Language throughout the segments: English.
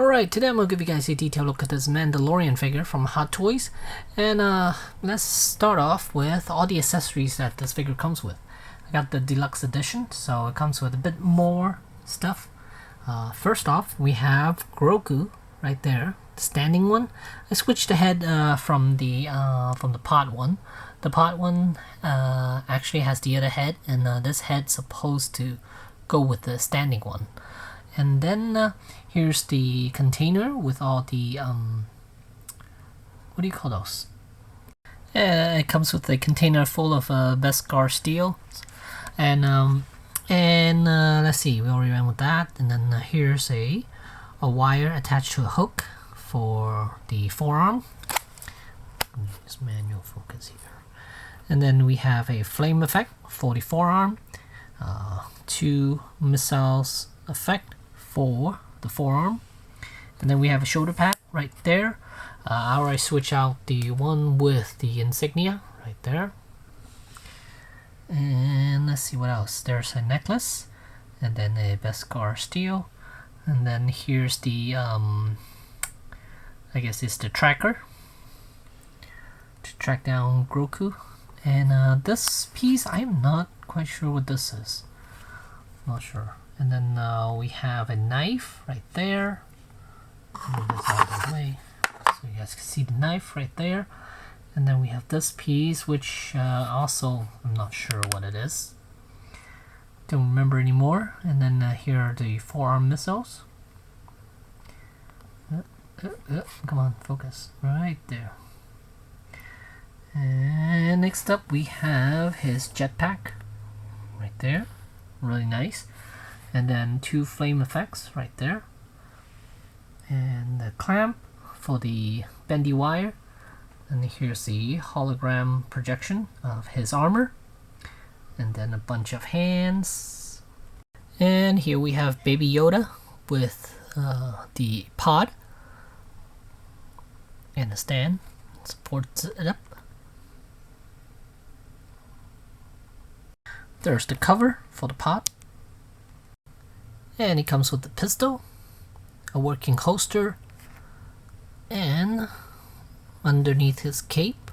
Alright, today I'm going to give you guys a detailed look at this Mandalorian figure from Hot Toys. And let's start off with all the accessories that this figure comes with. I got the deluxe edition, so it comes with a bit more stuff. First off, we have Grogu right there, the standing one. I switched the head from the pot one. The pot one actually has the other head, and this head's supposed to go with the standing one. And then here's the container with all the what do you call those? It comes with a container full of beskar steel, and let's see, we already ran with that. And then here's a wire attached to a hook for the forearm. Use manual focus here. And then we have a flame effect for the forearm, 2 missiles effect for the forearm, and then we have a shoulder pad right there. I already switch out the one with the insignia right there. And let's see what else. There's a necklace, and then a beskar steel, and then here's the I guess it's the tracker to track down Grogu. And this piece, I'm not quite sure what this is. Not sure. And then we have a knife right there. Move this out of the way so you guys can see the knife right there. And then we have this piece, which also I'm not sure what it is. Don't remember anymore. And then here are the forearm missiles. Come on, focus. Right there. And next up we have his jetpack right there. Really nice. And then 2 flame effects right there, and the clamp for the bendy wire. And here's the hologram projection of his armor, and then a bunch of hands. And here we have Baby Yoda with the pod and a stand supports it up. There's the cover for the pod. And he comes with the pistol, a working holster, and underneath his cape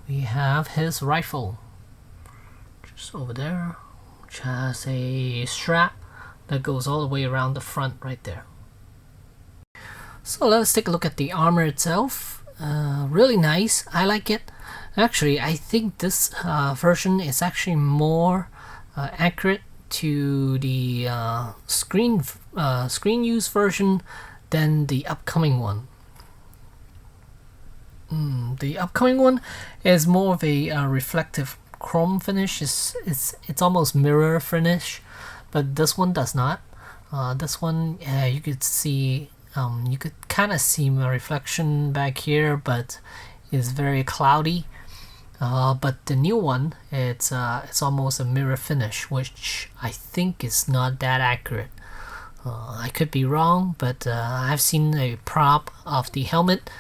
we have his rifle just over there, which has a strap that goes all the way around the front right there. So let's take a look at the armor itself. Really nice. I like it. Actually, I think this version is actually more accurate to the screen use version than the upcoming one. The upcoming one is more of a reflective chrome finish. It's almost mirror finish, but this one does not. This one you could see, you could kind of see my reflection back here, but it's very cloudy. But the new one, it's almost a mirror finish, which I think is not that accurate. I could be wrong, but I've seen a prop of the helmet,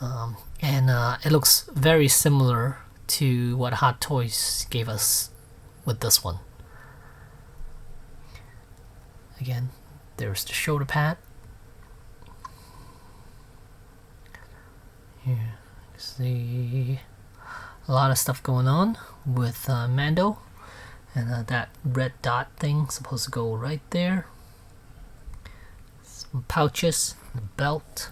and it looks very similar to what Hot Toys gave us with this one. Again, there's the shoulder pad. Here, see. A lot of stuff going on with Mando, and that red dot thing supposed to go right there. Some pouches, the belt,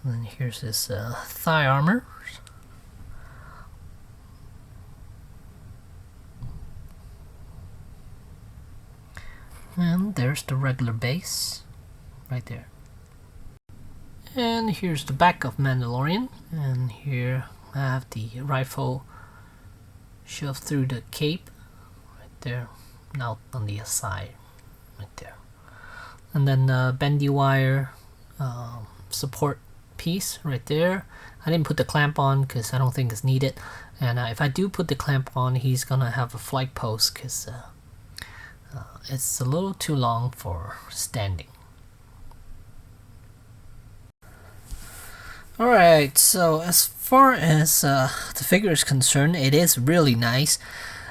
and then here's his thigh armor. And there's the regular base right there. And here's the back of Mandalorian, and here I have the rifle shoved through the cape right there, now on the side right there. And then the bendy wire support piece right there. I didn't put the clamp on because I don't think it's needed, and if I do put the clamp on, he's gonna have a flight post because it's a little too long for standing. Alright, so as far as the figure is concerned, it is really nice.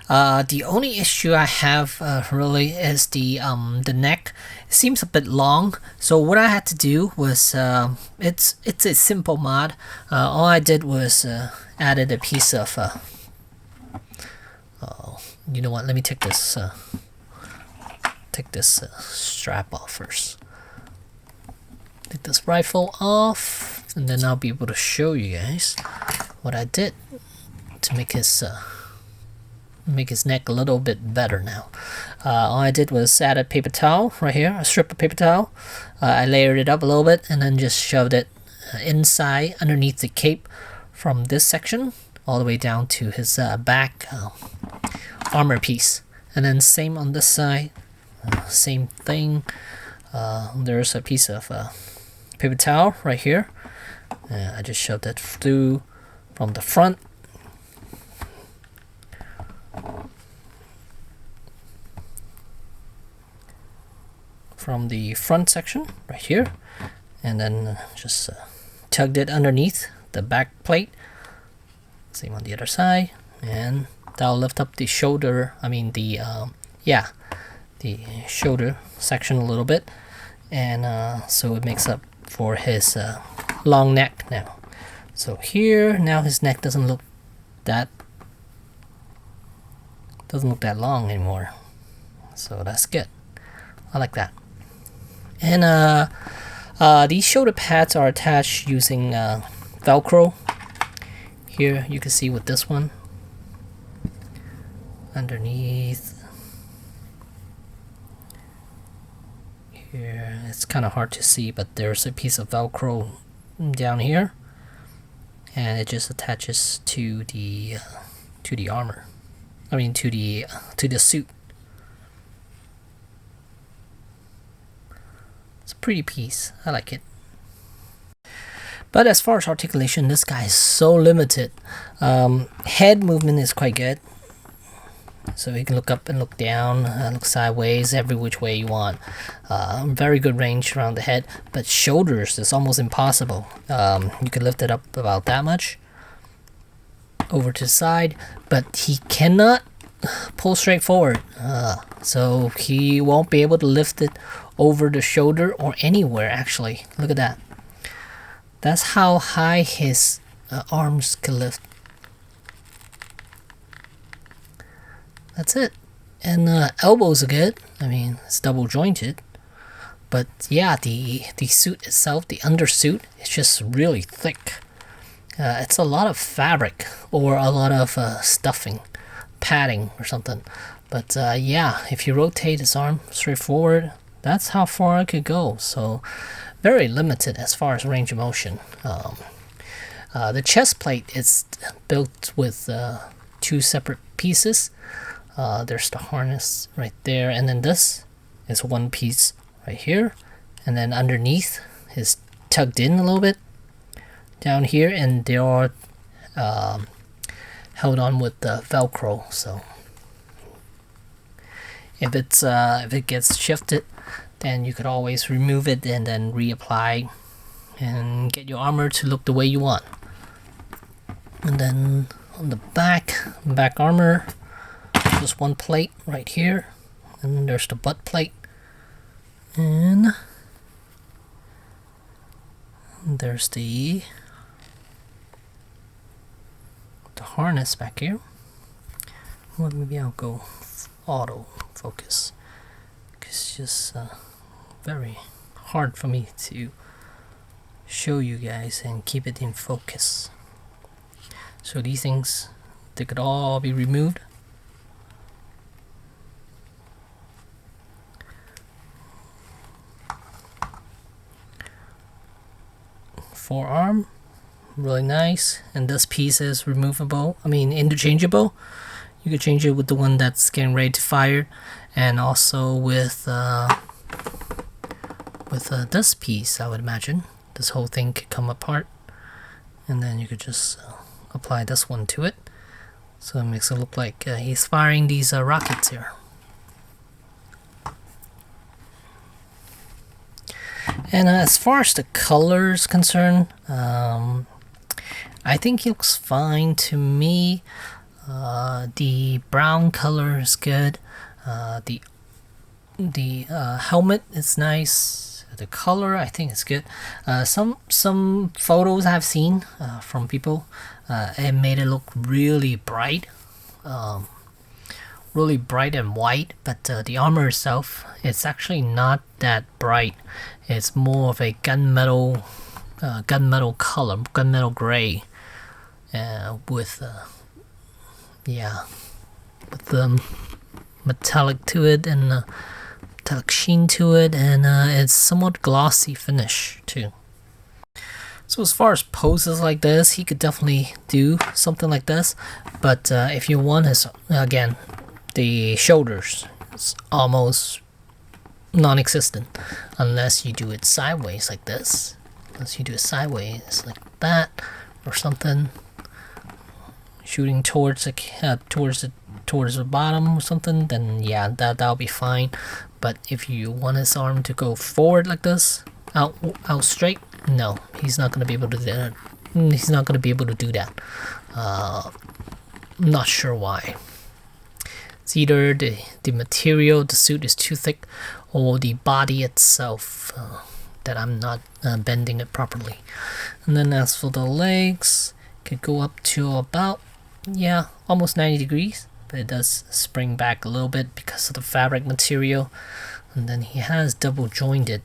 The only issue I have really is the neck. It seems a bit long, so what I had to do was it's a simple mod. All I did was added a piece of you know what? Let me take this strap off first. Take this rifle off, and then I'll be able to show you guys what I did to make his neck a little bit better now. All I did was add a paper towel right here, a strip of paper towel. I layered it up a little bit and then just shoved it inside underneath the cape from this section all the way down to his back armor piece. And then same on this side, same thing. There's a piece of paper towel right here. I just shoved it through from the front. From the front section right here, and then just tugged it underneath the back plate. Same on the other side, and that'll lift up the shoulder. I mean the shoulder section a little bit, and so it makes up for his long neck now. So here now his neck doesn't look that long anymore. So that's good. I like that. And these shoulder pads are attached using Velcro. Here you can see with this one underneath here, it's kind of hard to see, but there's a piece of Velcro down here, and it just attaches to the armor. I mean to the suit. Pretty piece. I like it. But as far as articulation, this guy is so limited. Head movement is quite good, so you can look up and look down, look sideways, every which way you want. Very good range around the head, but shoulders is almost impossible. You can lift it up about that much over to the side, but he cannot pull straight forward, so he won't be able to lift it over the shoulder or anywhere. Actually, look at that. That's how high his arms can lift. That's it. And elbows are good. I mean, it's double jointed, but yeah, the suit itself, the undersuit, is just really thick. It's a lot of fabric or a lot of stuffing, padding or something. But yeah, if you rotate his arm straight forward, that's how far I could go. So very limited as far as range of motion. The chest plate is built with two separate pieces. There's the harness right there, and then this is one piece right here, and then underneath is tugged in a little bit down here, and they are held on with the Velcro. So if it gets shifted, then you could always remove it and then reapply and get your armor to look the way you want. And then on the back armor, just one plate right here, and then there's the butt plate, and there's the harness back here. Well, maybe I'll go auto focus, because it's just very hard for me to show you guys and keep it in focus. So these things, they could all be removed. Forearm, really nice, and this piece is removable, I mean interchangeable. You could change it with the one that's getting ready to fire, and also with this piece. I would imagine this whole thing could come apart, and then you could just apply this one to it, so it makes it look like he's firing these rockets here. And as far as the color is concerned, I think he looks fine to me. The brown color is good. The helmet is nice. The color I think is good. Some photos I've seen from people, it made it look really bright, and white. But the armor itself, it's actually not that bright. It's more of a gunmetal color, gunmetal gray, with the metallic to it and metallic sheen to it, and it's somewhat glossy finish too. So as far as poses like this, he could definitely do something like this. But if you want his, again, the shoulders, it's almost non-existent unless you do it sideways like this. Unless you do it sideways like that or something, shooting towards the bottom or something, then yeah, that'll be fine. But if you want his arm to go forward like this, out straight, no, he's not gonna be able to do that. He's not gonna be able to do that. I'm not sure why. It's either the material, the suit is too thick, or the body itself that I'm not bending it properly. And then as for the legs, could go up to about, yeah, almost 90 degrees, but it does spring back a little bit because of the fabric material. And then he has double jointed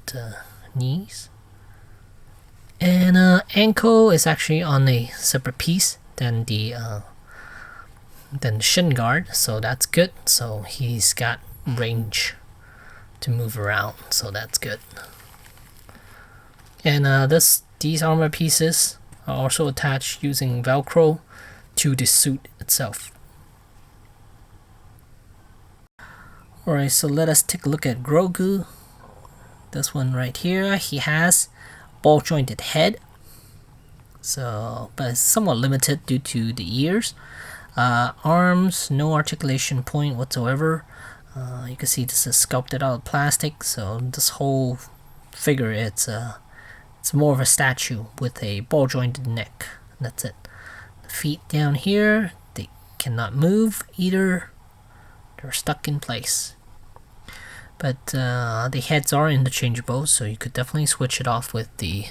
knees, and ankle is actually on a separate piece than the shin guard, so that's good. So he's got range to move around, so that's good. And these armor pieces are also attached using Velcro to the suit itself. Alright, so let us take a look at Grogu. This one right here, he has ball jointed head, so but it's somewhat limited due to the ears. Arms, no articulation point whatsoever. You can see this is sculpted out of plastic, so this whole figure, it's more of a statue with a ball jointed neck. That's it. The feet down here, they cannot move either. They're stuck in place. But the heads are interchangeable, so you could definitely switch it off with the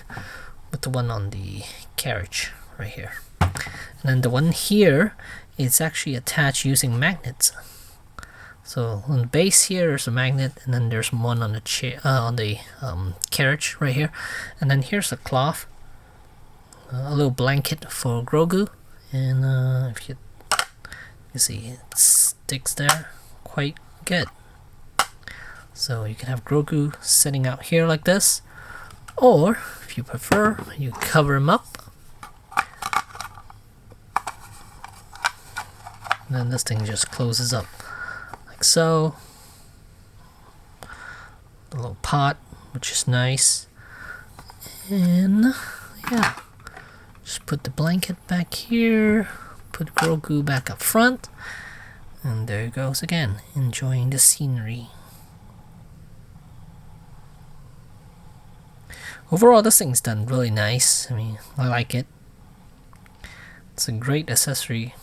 one on the carriage right here. And then the one here is actually attached using magnets. So on the base here is a magnet, and then there's one on the chair, on the carriage right here. And then here's a cloth, a little blanket for Grogu, and if you see, it sticks there quite good. So you can have Grogu sitting out here like this, or if you prefer, you cover him up, and then this thing just closes up like so. A little pot, which is nice, and yeah, just put the blanket back here, put Grogu back up front, and there he goes again, enjoying the scenery. Overall, this thing's done really nice. I mean, I like it. It's a great accessory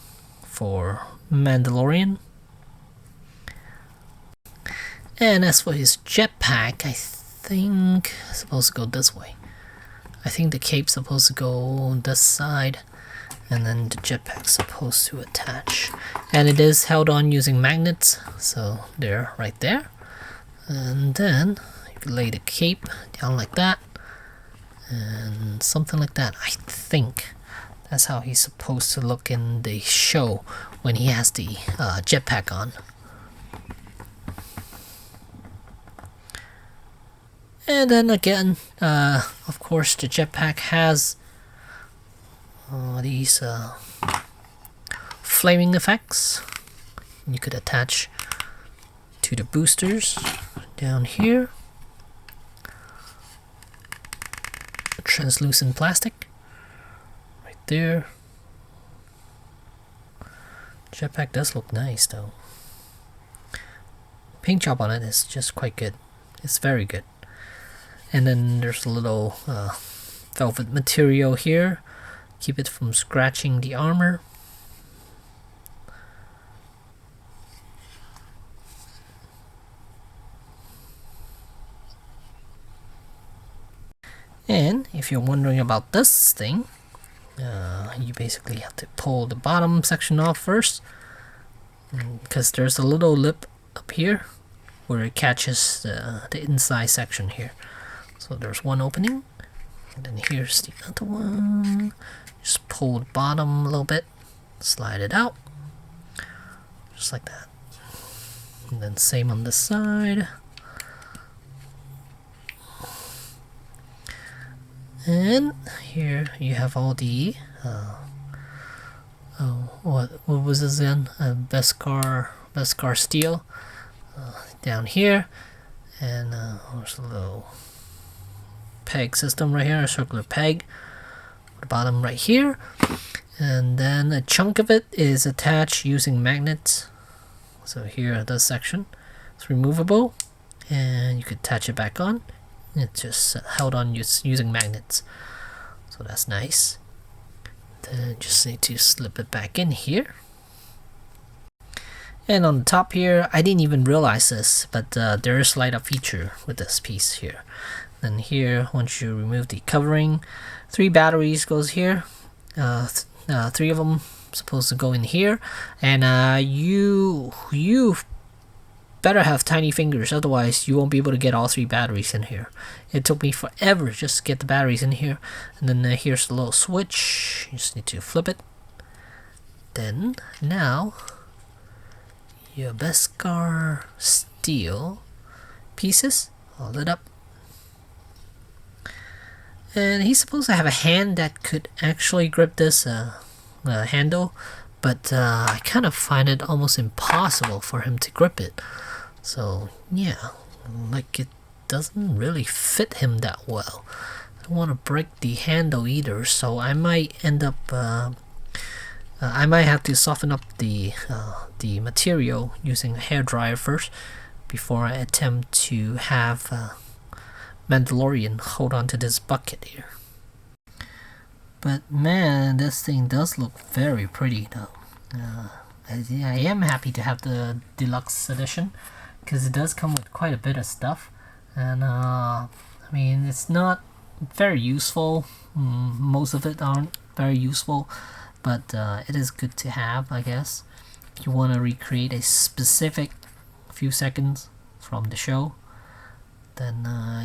for Mandalorian. And as for his jetpack, I think it's supposed to go this way. I think the cape's supposed to go on this side, and then the jetpack's supposed to attach. And it is held on using magnets, so they're right there. And then you lay the cape down like that, and something like that. I think that's how he's supposed to look in the show when he has the jetpack on. And then again, of course, the jetpack has these flaming effects. You could attach to the boosters down here. Translucent plastic right there. Jetpack does look nice though. Paint job on it is just quite good. It's very good. And then there's a little velvet material here, keep it from scratching the armor. And if you're wondering about this thing, you basically have to pull the bottom section off first, because there's a little lip up here where it catches the inside section here. So there's one opening, and then here's the other one. Just pull the bottom a little bit, slide it out, just like that. And then same on this side. And here you have all the what was this in? Beskar steel down here, and there's a little peg system right here, a circular peg. The bottom right here, and then a chunk of it is attached using magnets. So here, this section, it's removable, and you could attach it back on. It's just held on using magnets, so that's nice. Then just need to slip it back in here. And on the top here, I didn't even realize this, but there is light up feature with this piece here. Then here, once you remove the covering, 3 batteries goes here. 3 of them supposed to go in here, and you better have tiny fingers, otherwise you won't be able to get all 3 batteries in here. It took me forever just to get the batteries in here. And then here's the little switch. You just need to flip it. Then now your beskar steel pieces all lit up. And he's supposed to have a hand that could actually grip this handle, but I kind of find it almost impossible for him to grip it. So yeah, like it doesn't really fit him that well. I don't want to break the handle either, so I might end up I might have to soften up the material using a hairdryer first before I attempt to have Mandalorian hold on to this bucket here. But man, this thing does look very pretty though. I am happy to have the deluxe edition, because it does come with quite a bit of stuff, and I mean, it's not very useful. Most of it aren't very useful, but it is good to have, I guess, if you want to recreate a specific few seconds from the show. Then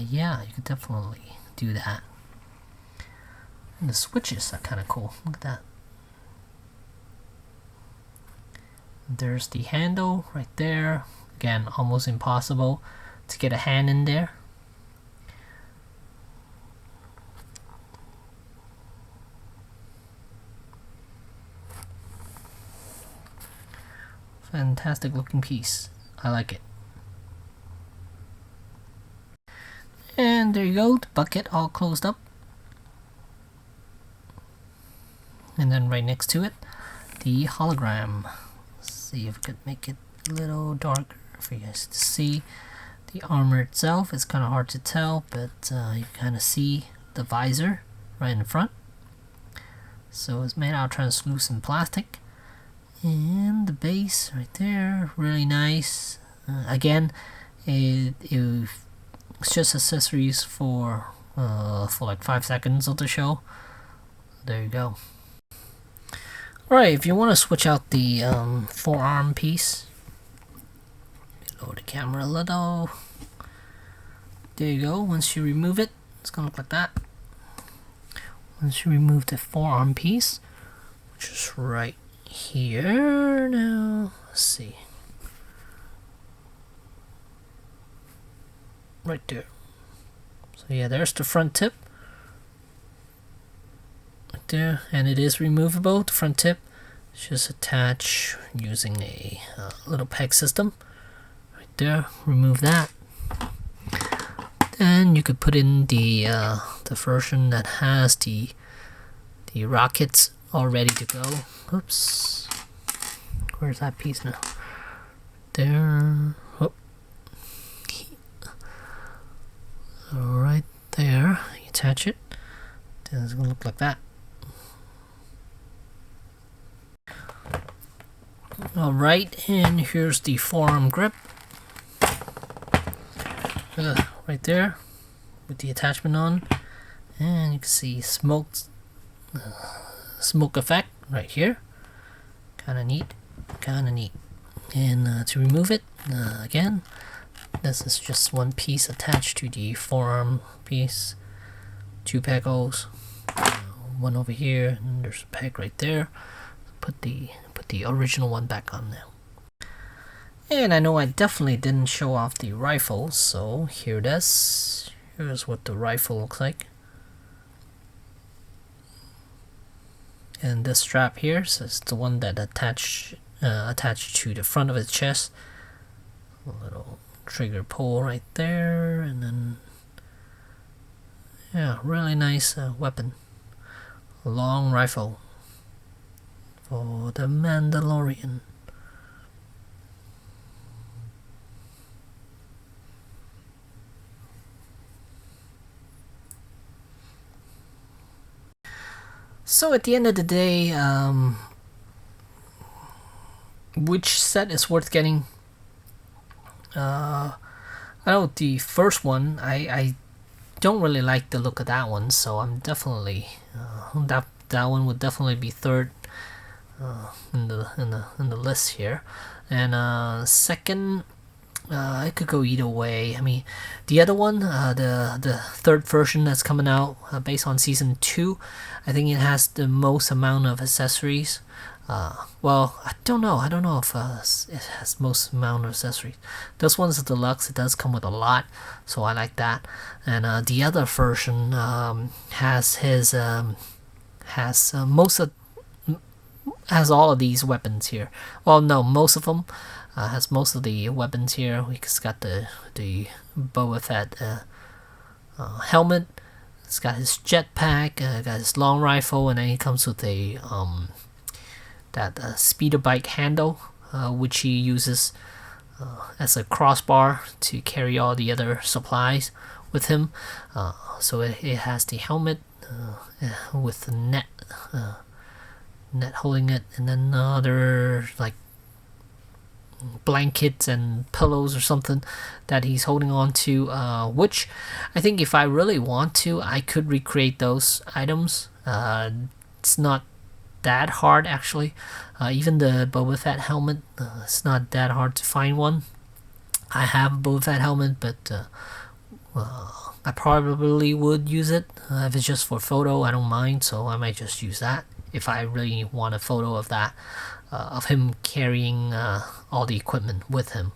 yeah, you could definitely do that. And the switches are kind of cool. Look at that. There's the handle right there. Again, almost impossible to get a hand in there. Fantastic looking piece. I like it. And there you go, the bucket all closed up. And then right next to it, the hologram. Let's see if we could make it a little darker for you guys to see. The armor itself is kind of hard to tell, but you kind of see the visor right in front. So it's made out of translucent plastic. And the base right there, really nice. Again, it's just accessories for like 5 seconds of the show. There you go. Alright, if you want to switch out the forearm piece, lower the camera a little. There you go. Once you remove it, it's gonna look like that. Once you remove the forearm piece, which is right here now, let's see. Right there. So yeah, there's the front tip. Right there, and it is removable, the front tip. It's just attach using a little peg system. Right there, remove that. Then you could put in the version that has the rockets all ready to go. Oops. Where's that piece now? There. Oh. Right there. You attach it. Then it's gonna look like that. Alright, and here's the forearm grip. Right there with the attachment on. and you can see smoke effect right here. Kind of neat, kind of neat. And to remove it, again, this is just one piece attached to the forearm piece. 2 peg holes, one over here, and there's a peg right there. Put the original one back on now. And I know I definitely didn't show off the rifle, so here it is. Here's what the rifle looks like. And this strap here, so it's the one that attached to the front of the chest. A little trigger pull right there, and then yeah, really nice weapon. A long rifle for the Mandalorian. So at the end of the day, which set is worth getting? I know the first one, I don't really like the look of that one, so I'm definitely that one would definitely be third in the list here. And second, it could go either way. I mean, the other one, the third version that's coming out based on season 2, I think it has the most amount of accessories. Well, I don't know if it has most amount of accessories. This one's a deluxe. It does come with a lot, so I like that. And the other version has all of these weapons here. Well, no, most of them. Has most of the weapons here. It's got the Boba Fett helmet. It's got his jetpack. Got his long rifle, and then he comes with a speeder bike handle, which he uses as a crossbar to carry all the other supplies with him. So it has the helmet with the net holding it, and then other like blankets and pillows or something that he's holding on to, which I think if I really want to, I could recreate those items. It's not that hard actually. Even the Boba Fett helmet, it's not that hard to find one. I have a Boba Fett helmet, but I probably would use it. If it's just for photo, I don't mind, so I might just use that if I really want a photo of that. Of him carrying all the equipment with him.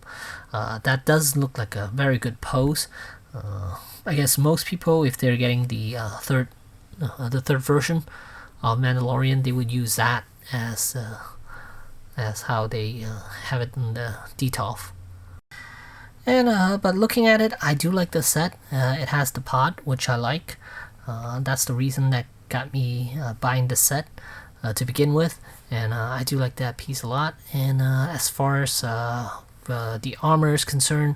That does look like a very good pose. I guess most people, if they're getting the third version of Mandalorian, they would use that as how they have it in the Detolf. And but looking at it, I do like the set. It has the pod, which I like. That's the reason that got me buying the set to begin with. And I do like that piece a lot. And as far as the armor is concerned,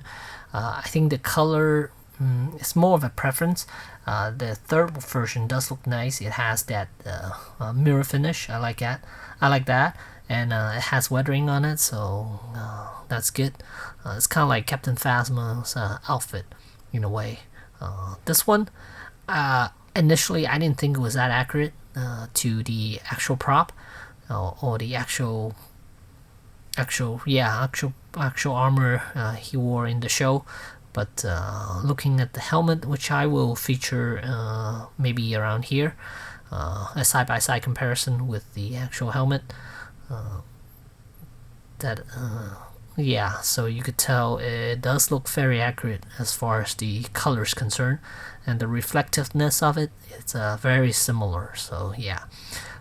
I think the color is more of a preference. The third version does look nice. It has that mirror finish. I like that. And it has weathering on it, so that's good. It's kind of like Captain Phasma's outfit in a way. This one, initially, I didn't think it was that accurate to the actual prop. Or the actual armor he wore in the show, but looking at the helmet, which I will feature maybe around here, a side-by-side comparison with the actual helmet. So you could tell it does look very accurate as far as the color is concerned, and the reflectiveness of it, it's very similar. So yeah.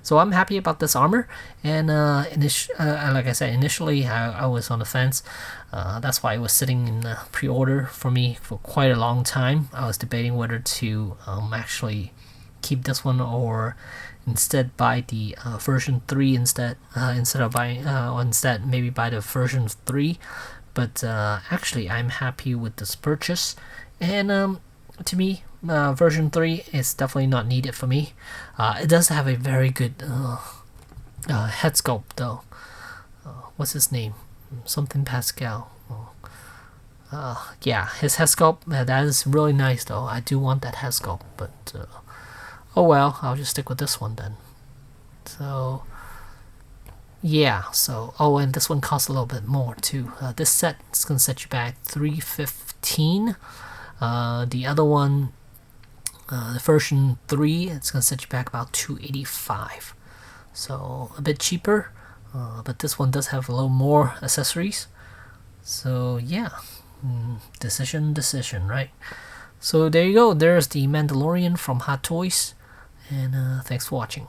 So I'm happy about this armor, and like I said, initially I was on the fence. That's why it was sitting in pre-order for me for quite a long time. I was debating whether to actually keep this one or instead buy the version 3 instead maybe buy the version 3. But actually, I'm happy with this purchase, and to me, version 3 is definitely not needed for me. It does have a very good head sculpt though. What's his name? Something Pascal. Yeah, his head sculpt, that is really nice though. I do want that head sculpt, but Oh well, I'll just stick with this one then. So yeah, so oh, and this one costs a little bit more too. This set is gonna set you back $315. The other one, the version 3, it's gonna set you back about $285. So a bit cheaper, but this one does have a little more accessories. So yeah, decision, right? So there you go. There's the Mandalorian from Hot Toys, and thanks for watching.